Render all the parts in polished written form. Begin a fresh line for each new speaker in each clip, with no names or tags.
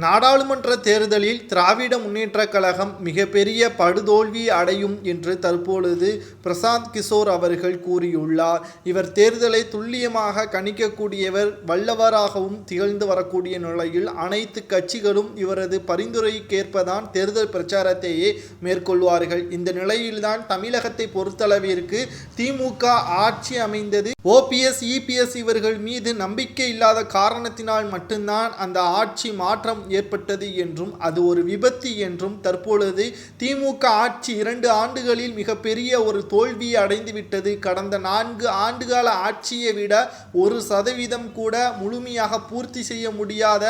நாடாளுமன்ற தேர்தலில் திராவிட முன்னேற்றக் கழகம் மிகப்பெரிய படுதோல்வி அடையும் என்று தற்பொழுது பிரசாந்த் கிஷோர் அவர்கள் கூறியுள்ளார். இவர் தேர்தலை துல்லியமாக கணிக்கக்கூடியவர், வல்லவராகவும் திகழ்ந்து வரக்கூடிய நிலையில் அனைத்து கட்சிகளும் இவரது பரிந்துரைக்கேற்பதான் தேர்தல் பிரச்சாரத்தையே மேற்கொள்வார்கள். இந்த நிலையில்தான் தமிழகத்தை பொறுத்தளவிற்கு திமுக ஆட்சி அமைந்தது. ஓபிஎஸ், இபிஎஸ் இவர்கள் மீது நம்பிக்கை இல்லாத காரணத்தினால் மட்டும்தான் அந்த ஆட்சி மாற்றம் ஏற்பட்டது என்றும் அது ஒரு விபத்து என்றும் தற்பொழுது திமுக ஆட்சி 2 ஆண்டுகளில் மிகப்பெரிய ஒரு தோல்வியை அடைந்துவிட்டது. கடந்த 4 ஆண்டுகால ஆட்சியை விட 1% கூட முழுமையாக பூர்த்தி செய்ய முடியாத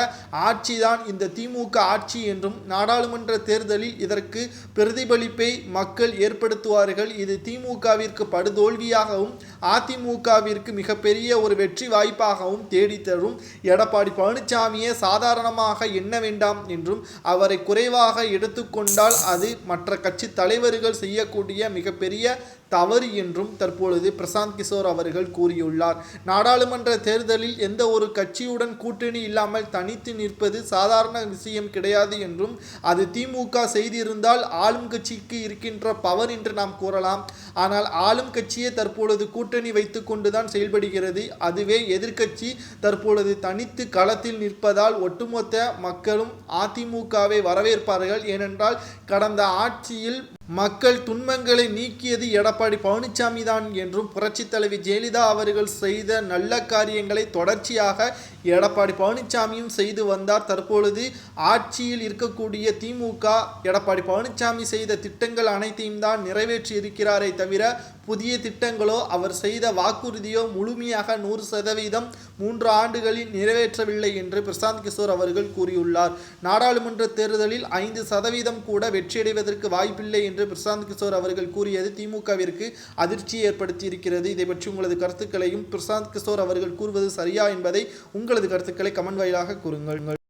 ஆட்சிதான் இந்த திமுக ஆட்சி என்றும், நாடாளுமன்ற தேர்தலில் இதற்கு பிரதிபலிப்பை மக்கள் ஏற்படுத்துவார்கள். இது திமுகவிற்கு படுதோல்வியாகவும் அதிமுகவிற்கு மிகப்பெரிய ஒரு வெற்றி வாய்ப்பாகவும் தேடித்தரும். எடப்பாடி பழனிசாமியை சாதாரணமாக எண்ண வேண்டாம் என்றும், அவரை குறைவாக எடுத்துக்கொண்டால் அது மற்ற கட்சி தலைவர்கள் செய்யக்கூடிய மிகப்பெரிய தவறு என்றும் தற்பொழுது பிரசாந்த் கிஷோர் அவர்கள் கூறியுள்ளார். நாடாளுமன்ற தேர்தலில் எந்த ஒரு கட்சியுடன் கூட்டணி இல்லாமல் தனித்து நிற்பது சாதாரண விஷயம் கிடையாது என்றும், அது திமுக செய்திருந்தால் ஆளும் கட்சிக்கு இருக்கின்ற பவர் என்று நாம் கூறலாம். ஆனால் ஆளும் கட்சியே தற்பொழுது கூட்டணி வைத்து கொண்டுதான் செயல்படுகிறது. அதுவே எதிர்க்கட்சி தற்பொழுது தனித்து களத்தில் நிற்பதால் ஒட்டுமொத்த மக்களும் அதிமுகவை வரவேற்பார்கள். ஏனென்றால் கடந்த ஆட்சியில் மக்கள் துன்பங்களை நீக்கியது எடப்பாடி பழனிசாமி தான் என்றும், புரட்சி தலைவி ஜெயலலிதா அவர்கள் செய்த நல்ல காரியங்களை தொடர்ச்சியாக எடப்பாடி பழனிசாமியும் செய்து வந்தார். தற்பொழுது ஆட்சியில் இருக்கக்கூடிய திமுக எடப்பாடி பழனிசாமி செய்த திட்டங்கள் அனைத்தையும் தான் நிறைவேற்றி இருக்கிறாரே தவிர, புதிய திட்டங்களோ அவர் செய்த வாக்குறுதியோ முழுமையாக 100% 3 ஆண்டுகளில் நிறைவேற்றவில்லை என்று பிரசாந்த் கிஷோர் அவர்கள் கூறியுள்ளார். நாடாளுமன்ற தேர்தலில் 5% கூட வெற்றியடைவதற்கு வாய்ப்பில்லை என்று பிரசாந்த் கிஷோர் அவர்கள் கூறியது திமுகவிற்கு அதிர்ச்சியை ஏற்படுத்தி இருக்கிறது. இதை பற்றி உங்களது கருத்துக்களையும், பிரசாந்த் கிஷோர் அவர்கள் கூறுவது சரியா என்பதை உங்களது கருத்துக்களை கமெண்ட் வாயிலாக கூறுங்கள்.